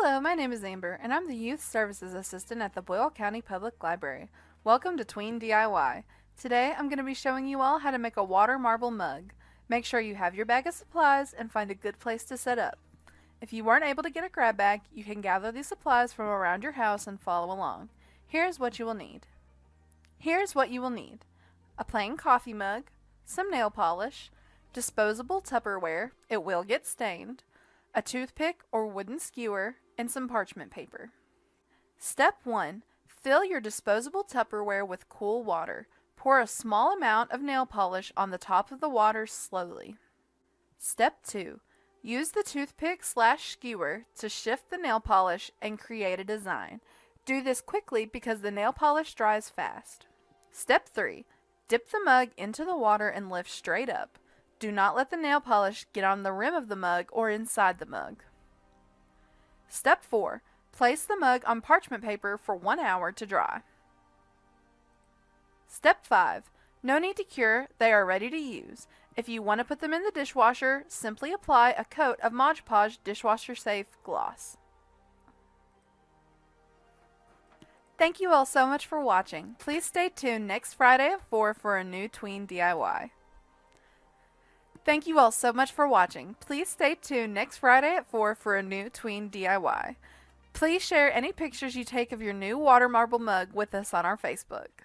Hello, my name is Amber, and I'm the Youth Services Assistant at the Boyle County Public Library. Welcome to Tween DIY. Today, I'm going to be showing you all how to make a water marble mug. Make sure you have your bag of supplies and find a good place to set up. If you weren't able to get a grab bag, you can gather these supplies from around your house and follow along. Here's what you will need. A plain coffee mug, some nail polish, disposable Tupperware, it will get stained, a toothpick or wooden skewer, and some parchment paper. Step 1. Fill your disposable Tupperware with cool water. Pour a small amount of nail polish on the top of the water slowly. Step 2. Use the toothpick/skewer to shift the nail polish and create a design. Do this quickly because the nail polish dries fast. Step 3. Dip the mug into the water and lift straight up. Do not let the nail polish get on the rim of the mug or inside the mug. Step 4. Place the mug on parchment paper for 1 hour to dry. Step 5. No need to cure, they are ready to use. If you want to put them in the dishwasher, simply apply a coat of Mod Podge dishwasher safe gloss. Thank you all so much for watching. Please stay tuned next Friday at 4 for a new Tween DIY. Thank you all so much for watching. Please stay tuned next Friday at 4 for a new Tween DIY. Please share any pictures you take of your new water marble mug with us on our Facebook.